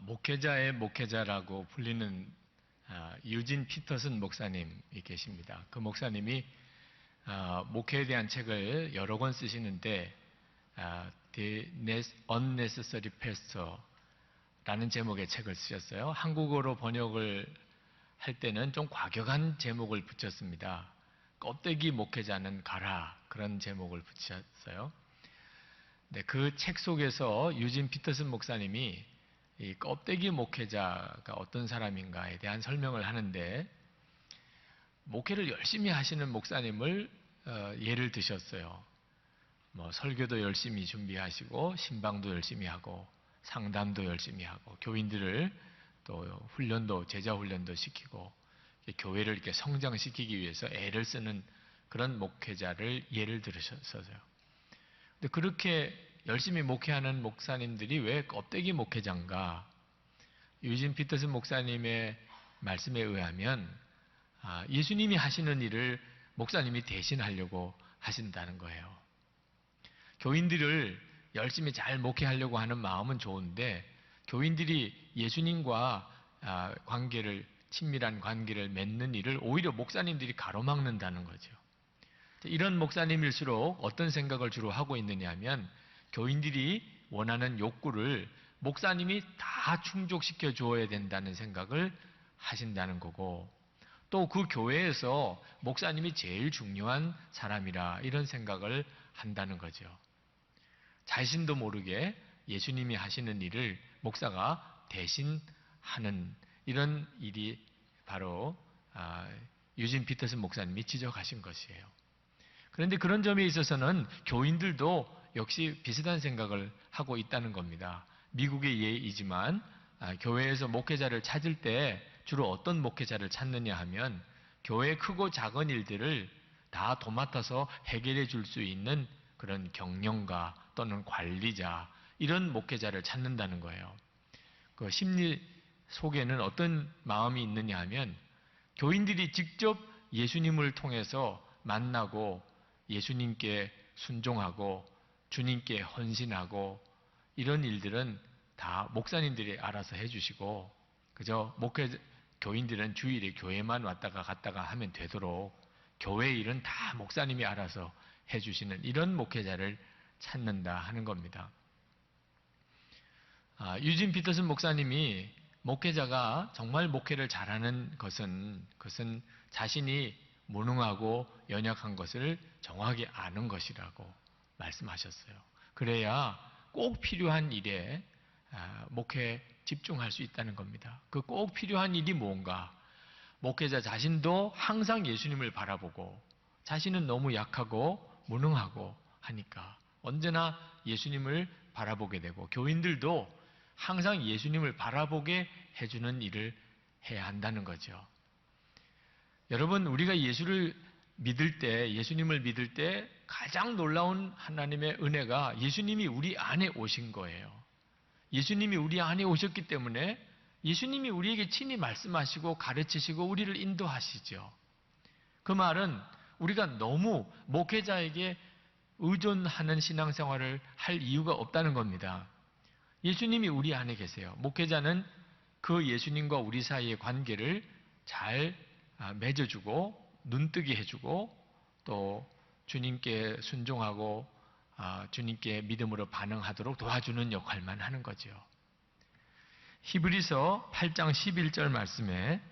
목회자의 목회자라고 불리는 유진 피터슨 목사님이 계십니다. 그 목사님이 목회에 대한 책을 여러 권 쓰시는데 The Unnecessary Pastor라는 제목의 책을 쓰셨어요. 한국어로 번역을 할 때는 좀 과격한 제목을 붙였습니다. 껍데기 목회자는 가라, 그런 제목을 붙였어요. 네, 그 책 속에서 유진 피터슨 목사님이 이 껍데기 목회자가 어떤 사람인가에 대한 설명을 하는데, 목회를 열심히 하시는 목사님을 예를 드셨어요. 설교도 열심히 준비하시고 신방도 열심히 하고 상담도 열심히 하고 교인들을 또 훈련도, 제자 훈련도 시키고 교회를 이렇게 성장시키기 위해서 애를 쓰는 그런 목회자를 예를 들으셨어요. 근데 그렇게 열심히 목회하는 목사님들이 왜 껍데기 목회자인가? 유진 피터슨 목사님의 말씀에 의하면 예수님이 하시는 일을 목사님이 대신하려고 하신다는 거예요. 교인들을 열심히 잘 목회하려고 하는 마음은 좋은데, 교인들이 예수님과 친밀한 관계를 맺는 일을 오히려 목사님들이 가로막는다는 거죠. 이런 목사님일수록 어떤 생각을 주로 하고 있느냐 하면, 교인들이 원하는 욕구를 목사님이 다 충족시켜 주어야 된다는 생각을 하신다는 거고, 또 그 교회에서 목사님이 제일 중요한 사람이라 이런 생각을 한다는 거죠. 자신도 모르게 예수님이 하시는 일을 목사가 대신하는 이런 일이 바로 유진 피터슨 목사님이 지적하신 것이에요. 그런데 그런 점에 있어서는 교인들도 역시 비슷한 생각을 하고 있다는 겁니다. 미국의 예이지만 교회에서 목회자를 찾을 때 주로 어떤 목회자를 찾느냐 하면, 교회의 크고 작은 일들을 다 도맡아서 해결해 줄 수 있는 그런 경영가 또는 관리자, 이런 목회자를 찾는다는 거예요. 그 심리 속에는 어떤 마음이 있느냐 하면, 교인들이 직접 예수님을 통해서 만나고 예수님께 순종하고 주님께 헌신하고 이런 일들은 다 목사님들이 알아서 해주시고, 그저 교인들은 주일에 교회만 왔다가 갔다가 하면 되도록 교회 일은 다 목사님이 알아서 해주시는 이런 목회자를 찾는다 하는 겁니다. 유진 피터슨 목사님이 목회자가 정말 목회를 잘하는 그것은 자신이 무능하고 연약한 것을 정확히 아는 것이라고 말씀하셨어요. 그래야 꼭 필요한 일에 목회에 집중할 수 있다는 겁니다. 그 꼭 필요한 일이 뭔가? 목회자 자신도 항상 예수님을 바라보고, 자신은 너무 약하고 무능하고 하니까 언제나 예수님을 바라보게 되고, 교인들도 항상 예수님을 바라보게 해주는 일을 해야 한다는 거죠. 여러분, 우리가 예수님을 믿을 때 가장 놀라운 하나님의 은혜가 예수님이 우리 안에 오신 거예요. 예수님이 우리 안에 오셨기 때문에 예수님이 우리에게 친히 말씀하시고 가르치시고 우리를 인도하시죠. 그 말은 우리가 너무 목회자에게 의존하는 신앙생활을 할 이유가 없다는 겁니다. 예수님이 우리 안에 계세요. 목회자는 그 예수님과 우리 사이의 관계를 잘 맺어주고 눈뜨게 해주고, 또 주님께 순종하고 주님께 믿음으로 반응하도록 도와주는 역할만 하는 거죠. 히브리서 8장 11절 말씀에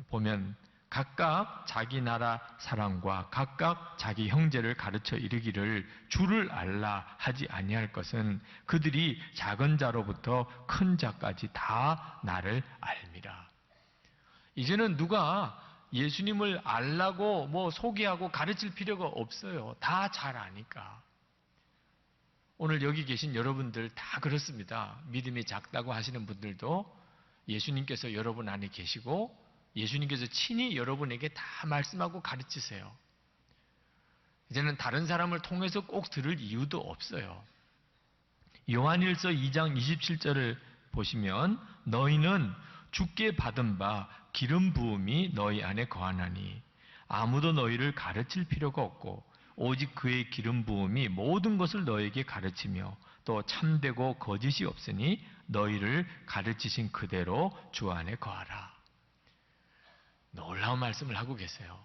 보면, 각각 자기 나라 사람과 각각 자기 형제를 가르쳐 이르기를 주를 알라 하지 아니할 것은 그들이 작은 자로부터 큰 자까지 다 나를 알미라. 이제는 누가 예수님을 알라고 소개하고 가르칠 필요가 없어요. 다 잘 아니까. 오늘 여기 계신 여러분들 다 그렇습니다. 믿음이 작다고 하시는 분들도 예수님께서 여러분 안에 계시고 예수님께서 친히 여러분에게 다 말씀하고 가르치세요. 이제는 다른 사람을 통해서 꼭 들을 이유도 없어요. 요한일서 2장 27절을 보시면, 너희는 주께 받은 바 기름 부음이 너희 안에 거하나니 아무도 너희를 가르칠 필요가 없고 오직 그의 기름 부음이 모든 것을 너희에게 가르치며 또 참되고 거짓이 없으니 너희를 가르치신 그대로 주 안에 거하라. 놀라운 말씀을 하고 계세요.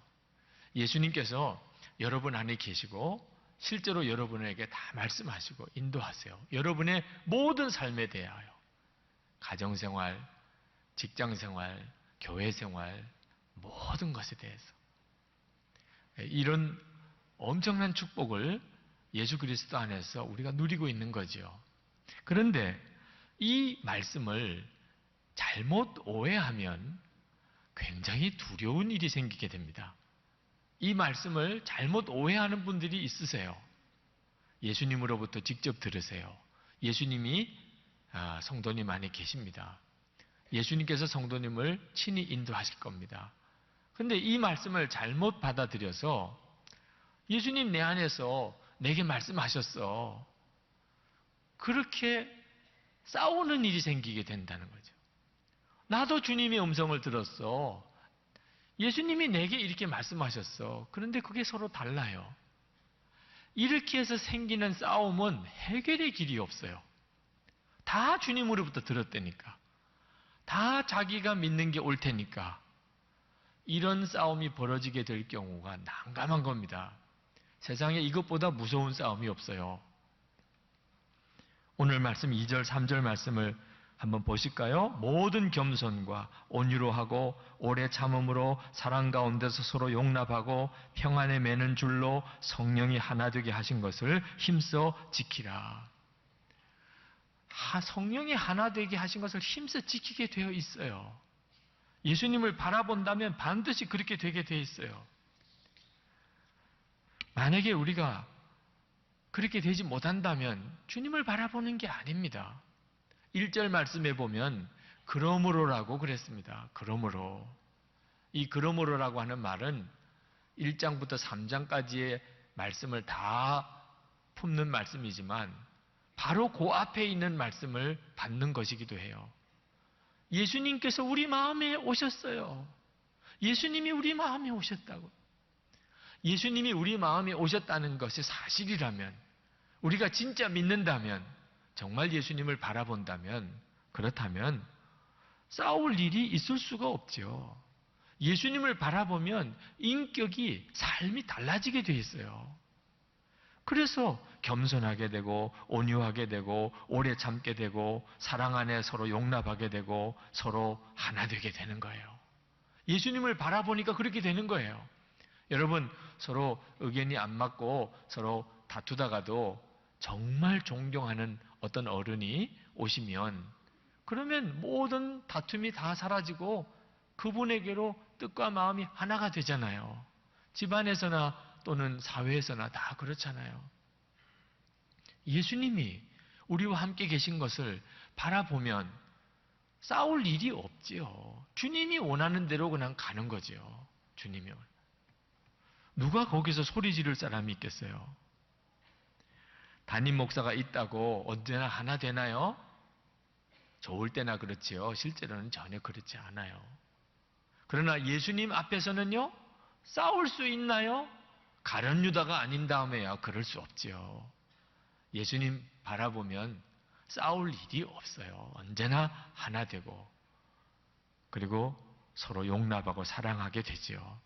예수님께서 여러분 안에 계시고 실제로 여러분에게 다 말씀하시고 인도하세요. 여러분의 모든 삶에 대하여 가정생활, 직장생활, 교회생활 모든 것에 대해서 이런 엄청난 축복을 예수 그리스도 안에서 우리가 누리고 있는 거죠. 그런데 이 말씀을 잘못 오해하면 굉장히 두려운 일이 생기게 됩니다. 이 말씀을 잘못 오해하는 분들이 있으세요. 예수님으로부터 직접 들으세요. 예수님이 성도님 안에 계십니다. 예수님께서 성도님을 친히 인도하실 겁니다. 그런데 이 말씀을 잘못 받아들여서 예수님 내 안에서 내게 말씀하셨어. 그렇게 싸우는 일이 생기게 된다는 거죠. 나도 주님의 음성을 들었어. 예수님이 내게 이렇게 말씀하셨어. 그런데 그게 서로 달라요. 이렇게 해서 생기는 싸움은 해결의 길이 없어요. 다 주님으로부터 들었다니까. 다 자기가 믿는 게 옳 테니까. 이런 싸움이 벌어지게 될 경우가 난감한 겁니다. 세상에 이것보다 무서운 싸움이 없어요. 오늘 말씀 2절, 3절 말씀을 한번 보실까요? 모든 겸손과 온유로 하고 오래 참음으로 사랑 가운데서 서로 용납하고 평안에 매는 줄로 성령이 하나 되게 하신 것을 힘써 지키라. 성령이 하나 되게 하신 것을 힘써 지키게 되어 있어요. 예수님을 바라본다면 반드시 그렇게 되게 되어 있어요. 만약에 우리가 그렇게 되지 못한다면 주님을 바라보는 게 아닙니다. 1절 말씀에 보면 그러므로라고 그랬습니다. 그러므로. 이 그러므로라고 하는 말은 1장부터 3장까지의 말씀을 다 품는 말씀이지만 바로 그 앞에 있는 말씀을 받는 것이기도 해요. 예수님께서 우리 마음에 오셨어요. 예수님이 우리 마음에 오셨다고. 예수님이 우리 마음에 오셨다는 것이 사실이라면, 우리가 진짜 믿는다면, 정말 예수님을 바라본다면, 그렇다면 싸울 일이 있을 수가 없죠. 예수님을 바라보면 인격이, 삶이 달라지게 돼 있어요. 그래서 겸손하게 되고 온유하게 되고 오래 참게 되고 사랑 안에 서로 용납하게 되고 서로 하나 되게 되는 거예요. 예수님을 바라보니까 그렇게 되는 거예요. 여러분, 서로 의견이 안 맞고 서로 다투다가도 정말 존경하는 어떤 어른이 오시면 그러면 모든 다툼이 다 사라지고 그분에게로 뜻과 마음이 하나가 되잖아요. 집안에서나 또는 사회에서나 다 그렇잖아요. 예수님이 우리와 함께 계신 것을 바라보면 싸울 일이 없지요. 주님이 원하는 대로 그냥 가는 거죠. 주님이. 누가 거기서 소리 지를 사람이 있겠어요? 담임 목사가 있다고 언제나 하나 되나요? 좋을 때나 그렇지요. 실제로는 전혀 그렇지 않아요. 그러나 예수님 앞에서는요, 싸울 수 있나요? 가룟 유다가 아닌 다음에야 그럴 수 없지요. 예수님 바라보면 싸울 일이 없어요. 언제나 하나 되고 그리고 서로 용납하고 사랑하게 되지요.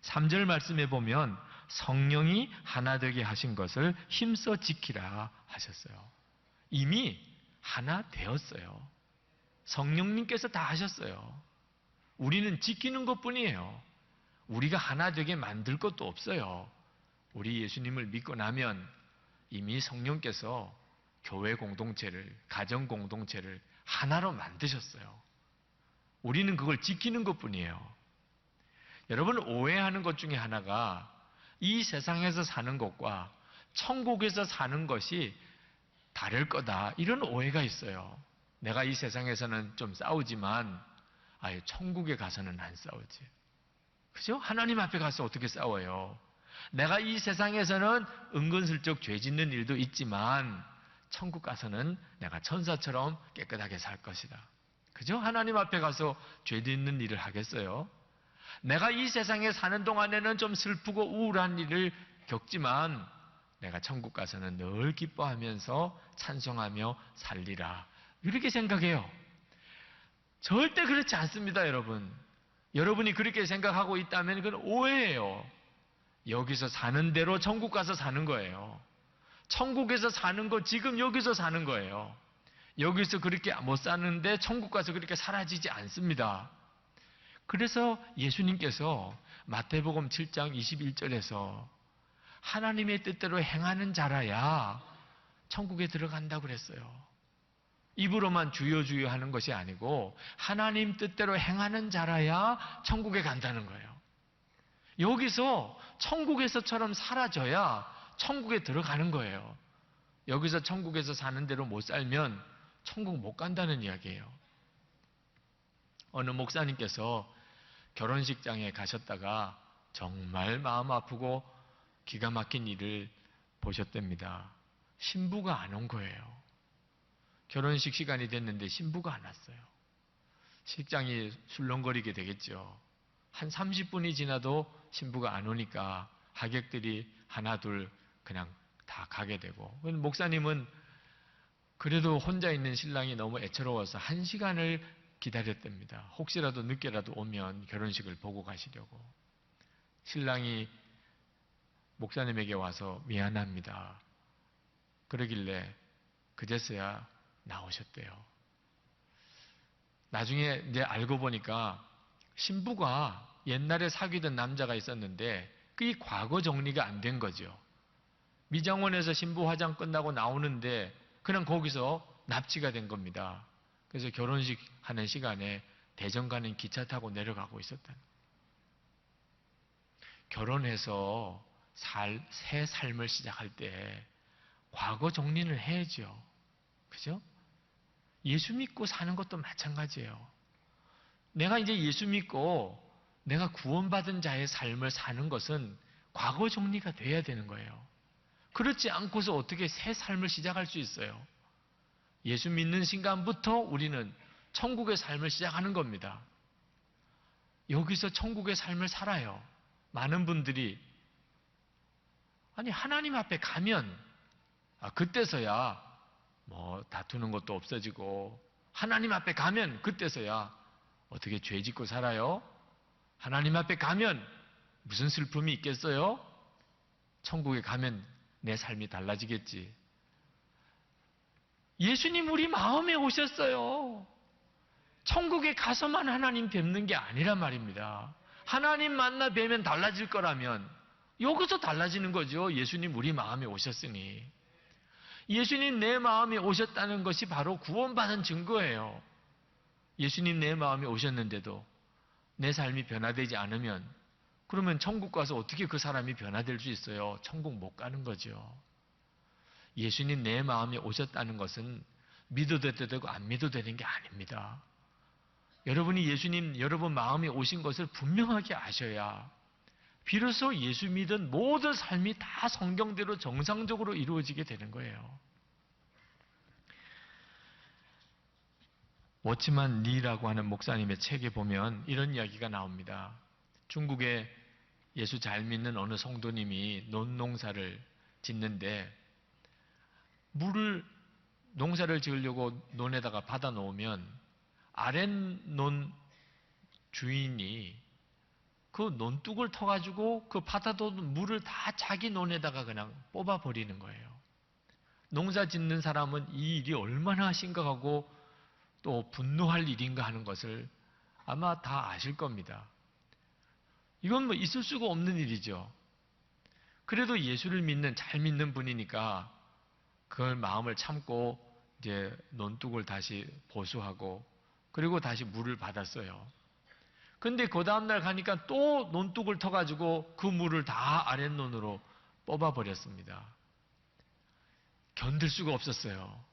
3절 말씀에 보면 성령이 하나 되게 하신 것을 힘써 지키라 하셨어요. 이미 하나 되었어요. 성령님께서 다 하셨어요. 우리는 지키는 것뿐이에요. 우리가 하나 되게 만들 것도 없어요. 우리 예수님을 믿고 나면 이미 성령께서 교회 공동체를, 가정 공동체를 하나로 만드셨어요. 우리는 그걸 지키는 것뿐이에요. 여러분, 오해하는 것 중에 하나가 이 세상에서 사는 것과 천국에서 사는 것이 다를 거다, 이런 오해가 있어요. 내가 이 세상에서는 좀 싸우지만 천국에 가서는 안 싸우지. 그죠? 하나님 앞에 가서 어떻게 싸워요? 내가 이 세상에서는 은근슬쩍 죄 짓는 일도 있지만 천국 가서는 내가 천사처럼 깨끗하게 살 것이다. 그죠? 하나님 앞에 가서 죄 짓는 일을 하겠어요? 내가 이 세상에 사는 동안에는 좀 슬프고 우울한 일을 겪지만 내가 천국 가서는 늘 기뻐하면서 찬송하며 살리라. 이렇게 생각해요. 절대 그렇지 않습니다, 여러분. 여러분이 그렇게 생각하고 있다면 그건 오해예요. 여기서 사는 대로 천국 가서 사는 거예요. 천국에서 사는 거 지금 여기서 사는 거예요. 여기서 그렇게 못 사는데 천국 가서 그렇게 사라지지 않습니다. 그래서 예수님께서 마태복음 7장 21절에서 하나님의 뜻대로 행하는 자라야 천국에 들어간다고 그랬어요. 입으로만 주여 주여 하는 것이 아니고 하나님 뜻대로 행하는 자라야 천국에 간다는 거예요. 여기서 천국에서처럼 사라져야 천국에 들어가는 거예요. 여기서 천국에서 사는 대로 못 살면 천국 못 간다는 이야기예요. 어느 목사님께서 결혼식장에 가셨다가 정말 마음 아프고 기가 막힌 일을 보셨답니다. 신부가 안 온 거예요. 결혼식 시간이 됐는데 신부가 안 왔어요. 식장이 술렁거리게 되겠죠. 한 30분이 지나도 신부가 안 오니까 하객들이 하나 둘 그냥 다 가게 되고, 목사님은 그래도 혼자 있는 신랑이 너무 애처로워서 1시간을 기다렸답니다. 혹시라도 늦게라도 오면 결혼식을 보고 가시려고. 신랑이 목사님에게 와서 미안합니다. 그러길래 그제서야 나오셨대요. 나중에 이제 알고 보니까 신부가 옛날에 사귀던 남자가 있었는데 그게 과거 정리가 안 된 거죠. 미장원에서 신부 화장 끝나고 나오는데 그냥 거기서 납치가 된 겁니다. 그래서 결혼식 하는 시간에 대전 가는 기차 타고 내려가고 있었다. 결혼해서 새 삶을 시작할 때 과거 정리를 해야죠. 그죠? 예수 믿고 사는 것도 마찬가지예요. 내가 이제 예수 믿고 내가 구원받은 자의 삶을 사는 것은 과거 정리가 돼야 되는 거예요. 그렇지 않고서 어떻게 새 삶을 시작할 수 있어요? 예수 믿는 순간부터 우리는 천국의 삶을 시작하는 겁니다. 여기서 천국의 삶을 살아요. 많은 분들이 아니 하나님 앞에 가면 그때서야 뭐 다투는 것도 없어지고, 하나님 앞에 가면 그때서야 어떻게 죄 짓고 살아요? 하나님 앞에 가면 무슨 슬픔이 있겠어요? 천국에 가면 내 삶이 달라지겠지. 예수님 우리 마음에 오셨어요. 천국에 가서만 하나님 뵙는 게 아니란 말입니다. 하나님 만나 뵈면 달라질 거라면 여기서 달라지는 거죠. 예수님 우리 마음에 오셨으니. 예수님 내 마음에 오셨다는 것이 바로 구원받은 증거예요. 예수님 내 마음에 오셨는데도 내 삶이 변화되지 않으면 그러면 천국 가서 어떻게 그 사람이 변화될 수 있어요? 천국 못 가는 거죠. 예수님 내 마음에 오셨다는 것은 믿어도 되고 안 믿어도 되는 게 아닙니다. 여러분이 예수님 여러분 마음에 오신 것을 분명하게 아셔야 비로소 예수 믿은 모든 삶이 다 성경대로 정상적으로 이루어지게 되는 거예요. 워치만 리라고 하는 목사님의 책에 보면 이런 이야기가 나옵니다. 중국에 예수 잘 믿는 어느 성도님이 논농사를 짓는데 농사를 지으려고 논에다가 받아 놓으면 아랫논 주인이 그 논둑을 터가지고 그 받아놓은 물을 다 자기 논에다가 그냥 뽑아버리는 거예요. 농사 짓는 사람은 이 일이 얼마나 심각하고 또 분노할 일인가 하는 것을 아마 다 아실 겁니다. 이건 뭐 있을 수가 없는 일이죠. 그래도 예수를 잘 믿는 분이니까 그걸 마음을 참고 이제 논둑을 다시 보수하고 그리고 다시 물을 받았어요. 근데 그 다음날 가니까 또 논둑을 터가지고 그 물을 다 아랫논으로 뽑아버렸습니다. 견딜 수가 없었어요.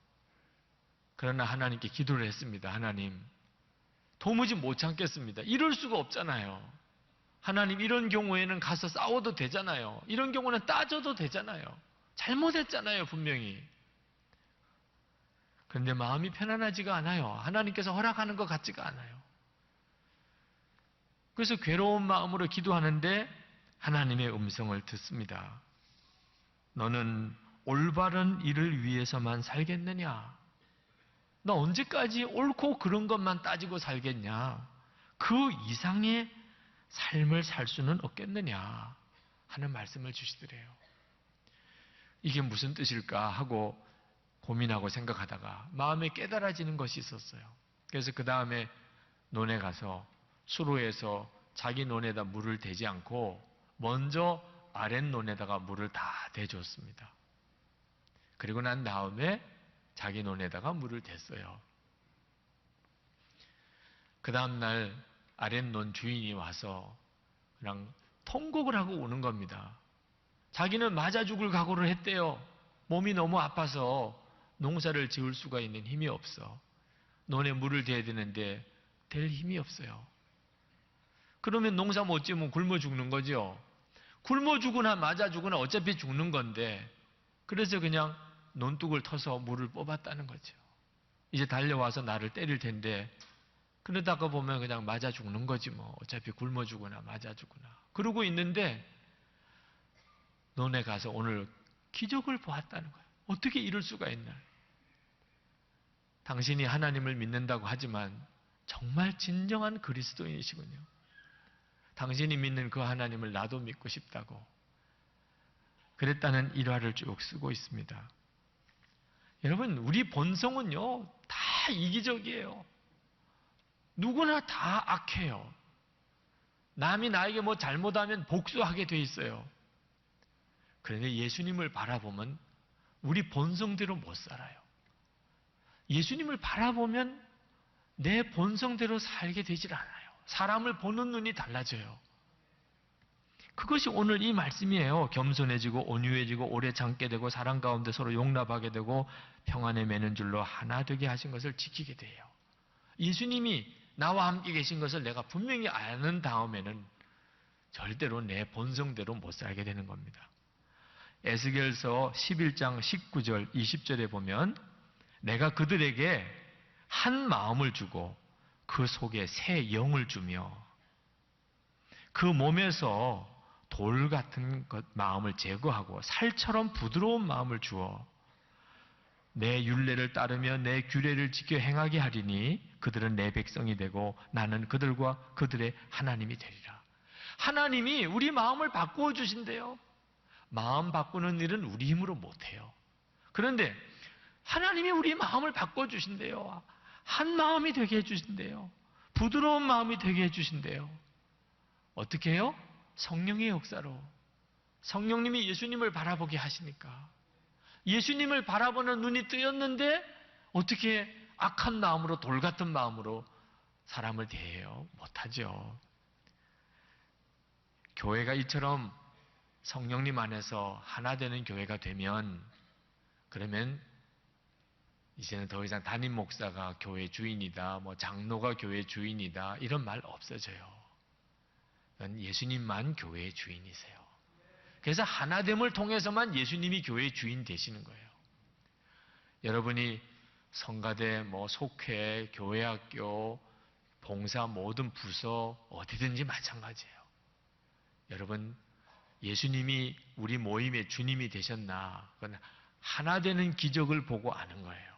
그러나 하나님께 기도를 했습니다. 하나님, 도무지 못 참겠습니다. 이럴 수가 없잖아요. 하나님, 이런 경우에는 가서 싸워도 되잖아요. 이런 경우는 따져도 되잖아요. 잘못했잖아요, 분명히. 그런데 마음이 편안하지가 않아요. 하나님께서 허락하는 것 같지가 않아요. 그래서 괴로운 마음으로 기도하는데 하나님의 음성을 듣습니다. 너는 올바른 일을 위해서만 살겠느냐? 너 언제까지 옳고 그런 것만 따지고 살겠냐? 그 이상의 삶을 살 수는 없겠느냐? 하는 말씀을 주시더래요. 이게 무슨 뜻일까 하고 고민하고 생각하다가 마음에 깨달아지는 것이 있었어요. 그래서 그 다음에 논에 가서 수로에서 자기 논에다 물을 대지 않고 먼저 아랫논에다가 물을 다 대줬습니다. 그리고 난 다음에 자기 논에다가 물을 댔어요. 그 다음날 아랫논 주인이 와서 그냥 통곡을 하고 오는 겁니다. 자기는 맞아 죽을 각오를 했대요. 몸이 너무 아파서 농사를 지을 수가 있는 힘이 없어. 논에 물을 대야 되는데 댈 힘이 없어요. 그러면 농사 못 지으면 굶어 죽는 거죠. 굶어 죽으나 맞아 죽으나 어차피 죽는 건데, 그래서 그냥 논둑을 터서 물을 뽑았다는 거죠. 이제 달려와서 나를 때릴 텐데 그러다가 보면 그냥 맞아 죽는 거지 뭐. 어차피 굶어 죽으나 맞아 죽으나. 그러고 있는데 논에 가서 오늘 기적을 보았다는 거예요. 어떻게 이럴 수가 있나. 당신이 하나님을 믿는다고 하지만 정말 진정한 그리스도인이시군요. 당신이 믿는 그 하나님을 나도 믿고 싶다고 그랬다는 일화를 쭉 쓰고 있습니다. 여러분, 우리 본성은요 다 이기적이에요. 누구나 다 악해요. 남이 나에게 뭐 잘못하면 복수하게 돼 있어요. 그런데 예수님을 바라보면 우리 본성대로 못 살아요. 예수님을 바라보면 내 본성대로 살게 되질 않아요. 사람을 보는 눈이 달라져요. 그것이 오늘 이 말씀이에요. 겸손해지고 온유해지고 오래 참게 되고 사랑 가운데 서로 용납하게 되고 평안에 매는 줄로 하나 되게 하신 것을 지키게 돼요. 예수님이 나와 함께 계신 것을 내가 분명히 아는 다음에는 절대로 내 본성대로 못 살게 되는 겁니다. 에스겔서 11장 19절 20절에 보면 내가 그들에게 한 마음을 주고 그 속에 새 영을 주며 그 몸에서 돌 같은 것 마음을 제거하고 살처럼 부드러운 마음을 주어 내 율례를 따르며 내 규례를 지켜 행하게 하리니 그들은 내 백성이 되고 나는 그들과 그들의 하나님이 되리라. 하나님이 우리 마음을 바꾸어 주신대요. 마음 바꾸는 일은 우리 힘으로 못해요. 그런데 하나님이 우리 마음을 바꿔 주신대요. 한 마음이 되게 해주신대요. 부드러운 마음이 되게 해주신대요. 어떻게 해요? 성령의 역사로. 성령님이 예수님을 바라보게 하시니까. 예수님을 바라보는 눈이 뜨였는데 어떻게 악한 마음으로 돌 같은 마음으로 사람을 대해요? 못하죠. 교회가 이처럼 성령님 안에서 하나 되는 교회가 되면 그러면 이제는 더 이상 담임 목사가 교회 주인이다, 뭐 장로가 교회 주인이다 이런 말 없어져요. 예수님만 교회의 주인이세요. 그래서 하나됨을 통해서만 예수님이 교회의 주인 되시는 거예요. 여러분이 성가대, 뭐 속회, 교회학교, 봉사 모든 부서 어디든지 마찬가지예요. 여러분 예수님이 우리 모임의 주님이 되셨나? 그건 하나 되는 기적을 보고 아는 거예요.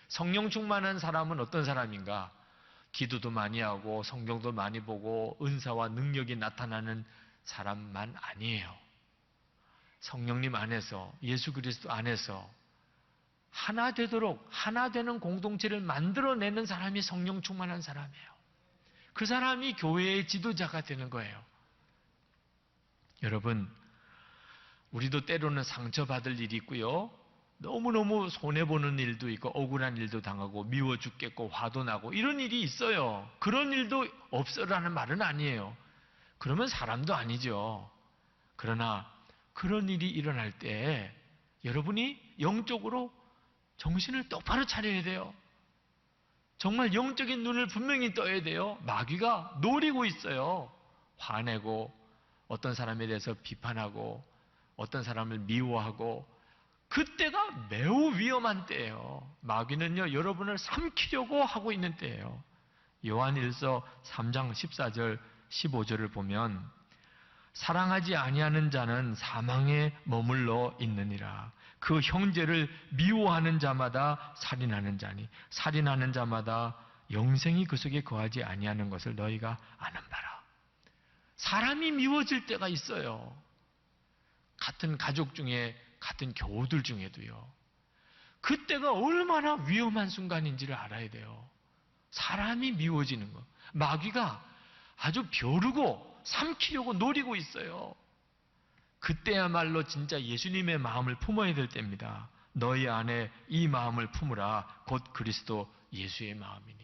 성령 충만한 사람은 어떤 사람인가? 기도도 많이 하고 성경도 많이 보고 은사와 능력이 나타나는 사람만 아니에요. 성령님 안에서 예수 그리스도 안에서 하나 되도록 하나 되는 공동체를 만들어내는 사람이 성령 충만한 사람이에요. 그 사람이 교회의 지도자가 되는 거예요. 여러분 우리도 때로는 상처받을 일이 있고요. 너무너무 손해보는 일도 있고 억울한 일도 당하고 미워 죽겠고 화도 나고 이런 일이 있어요. 그런 일도 없어라는 말은 아니에요. 그러면 사람도 아니죠. 그러나 그런 일이 일어날 때 여러분이 영적으로 정신을 똑바로 차려야 돼요. 정말 영적인 눈을 분명히 떠야 돼요. 마귀가 노리고 있어요. 화내고 어떤 사람에 대해서 비판하고 어떤 사람을 미워하고 그때가 매우 위험한 때예요. 마귀는요 여러분을 삼키려고 하고 있는 때예요. 요한일서 3장 14절 15절을 보면 사랑하지 아니하는 자는 사망에 머물러 있느니라. 그 형제를 미워하는 자마다 살인하는 자니 살인하는 자마다 영생이 그 속에 거하지 아니하는 것을 너희가 아는 바라. 사람이 미워질 때가 있어요. 같은 가족 중에, 같은 교우들 중에도요. 그때가 얼마나 위험한 순간인지를 알아야 돼요. 사람이 미워지는 거. 마귀가 아주 벼르고 삼키려고 노리고 있어요. 그때야말로 진짜 예수님의 마음을 품어야 될 때입니다. 너희 안에 이 마음을 품으라. 곧 그리스도 예수의 마음이니.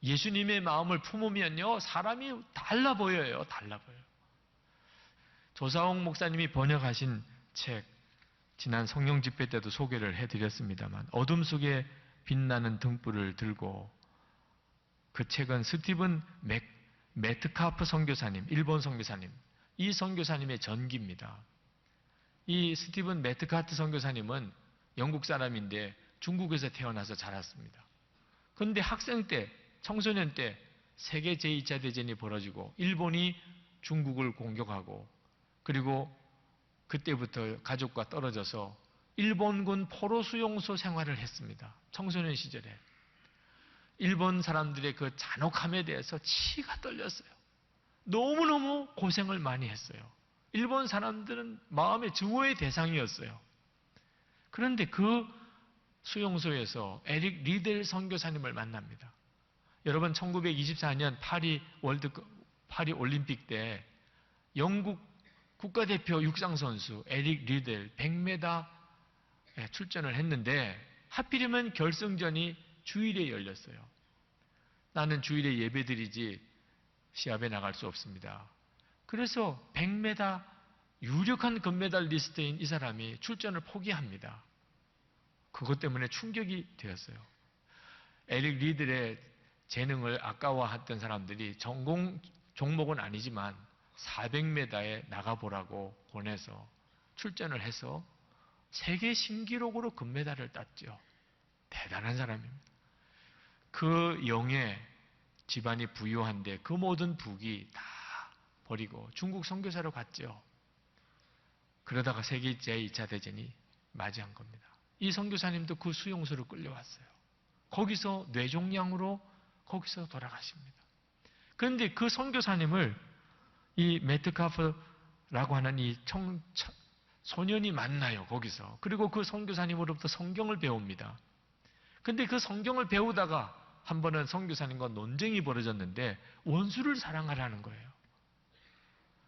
예수님의 마음을 품으면요, 사람이 달라 보여요. 달라 보여요. 조사홍 목사님이 번역하신 책, 지난 성령 집회 때도 소개를 해드렸습니다만, 어둠 속에 빛나는 등불을 들고, 그 책은 스티븐 메트카프 선교사님, 일본 선교사님, 이 선교사님의 전기입니다. 이 스티븐 메트카프 선교사님은 영국 사람인데 중국에서 태어나서 자랐습니다. 그런데 학생 때, 청소년 때 세계 제2차 대전이 벌어지고 일본이 중국을 공격하고, 그리고 그때부터 가족과 떨어져서 일본군 포로 수용소 생활을 했습니다. 청소년 시절에. 일본 사람들의 그 잔혹함에 대해서 치가 떨렸어요. 너무너무 고생을 많이 했어요. 일본 사람들은 마음의 증오의 대상이었어요. 그런데 그 수용소에서 에릭 리델 선교사님을 만납니다. 여러분, 1924년 파리 올림픽 때 영국 국가대표 육상선수 에릭 리델 100m 출전을 했는데 하필이면 결승전이 주일에 열렸어요. 나는 주일에 예배드리지 시합에 나갈 수 없습니다. 그래서 100m 유력한 금메달리스트인 이 사람이 출전을 포기합니다. 그것 때문에 충격이 되었어요. 에릭 리델의 재능을 아까워했던 사람들이 전공 종목은 아니지만 400m에 나가보라고 보내서 출전을 해서 세계 신기록으로 금메달을 땄죠. 대단한 사람입니다. 그 영에 집안이 부유한데 그 모든 부귀 다 버리고 중국 선교사로 갔죠. 그러다가 세계 제2차 대전이 맞이한 겁니다. 이 선교사님도 그 수용소로 끌려왔어요. 거기서 뇌종양으로 거기서 돌아가십니다. 그런데 그 선교사님을 이 메트카프라고 하는 이 소년이 만나요, 거기서. 그리고 그 선교사님으로부터 성경을 배웁니다. 근데 그 성경을 배우다가 한 번은 선교사님과 논쟁이 벌어졌는데 원수를 사랑하라는 거예요.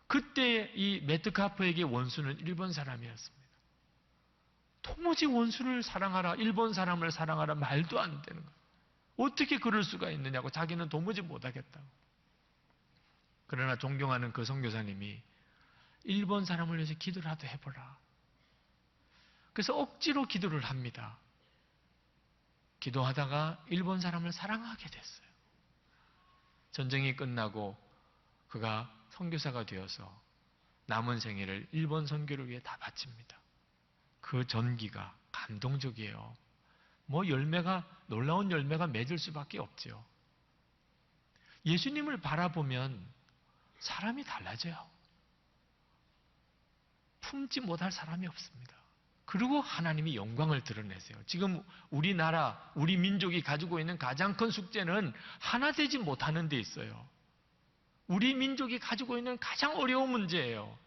그때 이 메트카프에게 원수는 일본 사람이었습니다. 도무지 원수를 사랑하라, 일본 사람을 사랑하라 말도 안 되는 거예요. 어떻게 그럴 수가 있느냐고, 자기는 도무지 못하겠다고. 그러나 존경하는 그 선교사님이 일본 사람을 위해서 기도라도 해보라. 그래서 억지로 기도를 합니다. 기도하다가 일본 사람을 사랑하게 됐어요. 전쟁이 끝나고 그가 선교사가 되어서 남은 생애를 일본 선교를 위해 다 바칩니다. 그 전기가 감동적이에요. 놀라운 열매가 맺을 수밖에 없죠. 예수님을 바라보면 사람이 달라져요. 품지 못할 사람이 없습니다. 그리고 하나님이 영광을 드러내세요. 지금 우리나라, 우리 민족이 가지고 있는 가장 큰 숙제는 하나 되지 못하는 데 있어요. 우리 민족이 가지고 있는 가장 어려운 문제예요.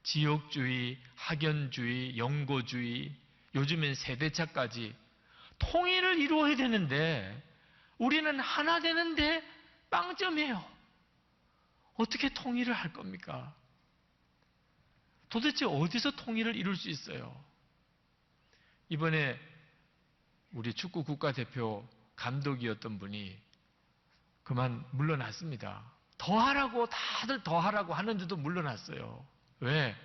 지역주의, 학연주의, 영고주의, 요즘엔 세대차까지 통일을 이루어야 되는데 우리는 하나 되는데 빵점이에요. 어떻게 통일을 할 겁니까? 도대체 어디서 통일을 이룰 수 있어요? 이번에 우리 축구 국가대표 감독이었던 분이 그만 물러났습니다. 더 하라고, 다들 더 하라고 하는데도 물러났어요. 왜?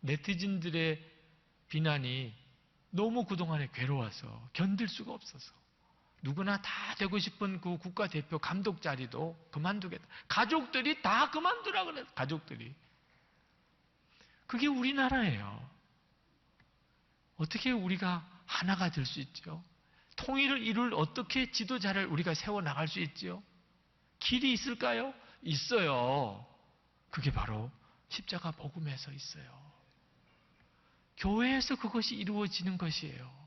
네티즌들의 비난이 너무 그동안에 괴로워서 견딜 수가 없어서. 누구나 다 되고 싶은 그 국가대표 감독 자리도 그만두겠다. 가족들이 다 그만두라 그래. 가족들이. 그게 우리나라예요. 어떻게 우리가 하나가 될 수 있죠? 통일을 이룰 어떻게 지도자를 우리가 세워나갈 수 있죠? 길이 있을까요? 있어요. 그게 바로 십자가 복음에서 있어요. 교회에서 그것이 이루어지는 것이에요.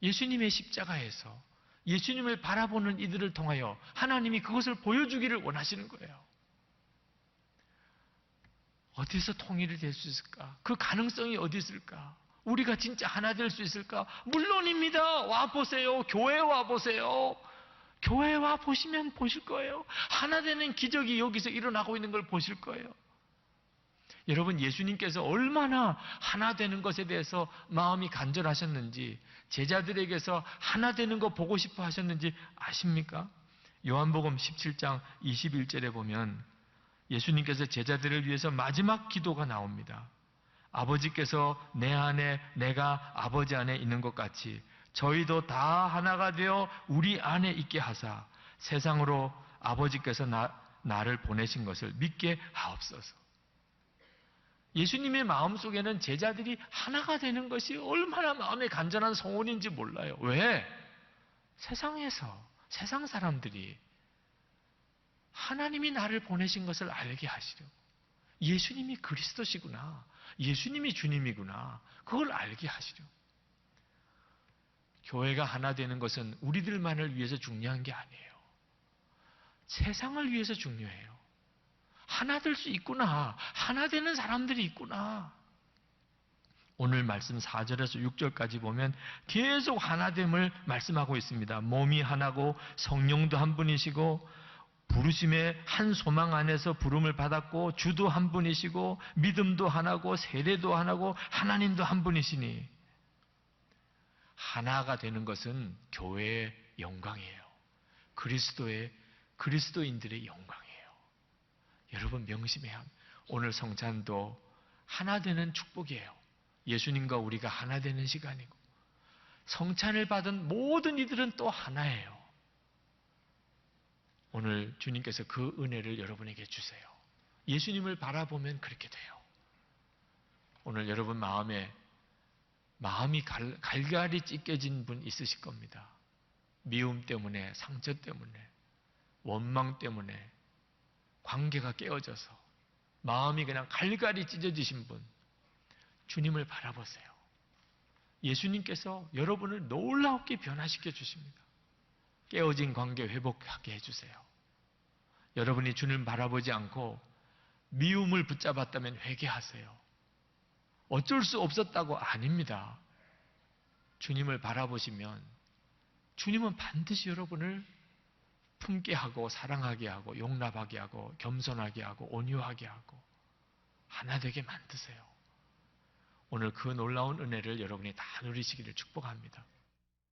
예수님의 십자가에서 예수님을 바라보는 이들을 통하여 하나님이 그것을 보여주기를 원하시는 거예요. 어디서 통일이 될 수 있을까? 그 가능성이 어디 있을까? 우리가 진짜 하나 될 수 있을까? 물론입니다. 와보세요. 교회에 와보세요. 교회에 와보시면 보실 거예요. 하나 되는 기적이 여기서 일어나고 있는 걸 보실 거예요. 여러분, 예수님께서 얼마나 하나 되는 것에 대해서 마음이 간절하셨는지, 제자들에게서 하나 되는 거 보고 싶어 하셨는지 아십니까? 요한복음 17장 21절에 보면 예수님께서 제자들을 위해서 마지막 기도가 나옵니다. 아버지께서 내 안에 내가 아버지 안에 있는 것 같이 저희도 다 하나가 되어 우리 안에 있게 하사 세상으로 아버지께서 나를 보내신 것을 믿게 하옵소서. 예수님의 마음속에는 제자들이 하나가 되는 것이 얼마나 마음에 간절한 소원인지 몰라요. 왜? 세상에서, 세상 사람들이 하나님이 나를 보내신 것을 알게 하시려고. 예수님이 그리스도시구나. 예수님이 주님이구나. 그걸 알게 하시려고. 교회가 하나 되는 것은 우리들만을 위해서 중요한 게 아니에요. 세상을 위해서 중요해요. 하나 될 수 있구나. 하나 되는 사람들이 있구나. 오늘 말씀 4절에서 6절까지 보면 계속 하나됨을 말씀하고 있습니다. 몸이 하나고 성령도 한 분이시고 부르심의 한 소망 안에서 부름을 받았고 주도 한 분이시고 믿음도 하나고 세례도 하나고 하나님도 한 분이시니 하나가 되는 것은 교회의 영광이에요. 그리스도인들의 영광이에요. 여러분 명심해야 합니다. 오늘 성찬도 하나 되는 축복이에요. 예수님과 우리가 하나 되는 시간이고 성찬을 받은 모든 이들은 또 하나예요. 오늘 주님께서 그 은혜를 여러분에게 주세요. 예수님을 바라보면 그렇게 돼요. 오늘 여러분 마음이 갈갈이 찢겨진 분 있으실 겁니다. 미움 때문에, 상처 때문에, 원망 때문에 관계가 깨어져서 마음이 그냥 갈갈이 찢어지신 분, 주님을 바라보세요. 예수님께서 여러분을 놀랍게 변화시켜 주십니다. 깨어진 관계 회복하게 해주세요. 여러분이 주님을 바라보지 않고 미움을 붙잡았다면 회개하세요. 어쩔 수 없었다고 아닙니다. 주님을 바라보시면 주님은 반드시 여러분을 품게 하고 사랑하게 하고 용납하게 하고 겸손하게 하고 온유하게 하고 하나 되게 만드세요. 오늘 그 놀라운 은혜를 여러분이 다 누리시기를 축복합니다.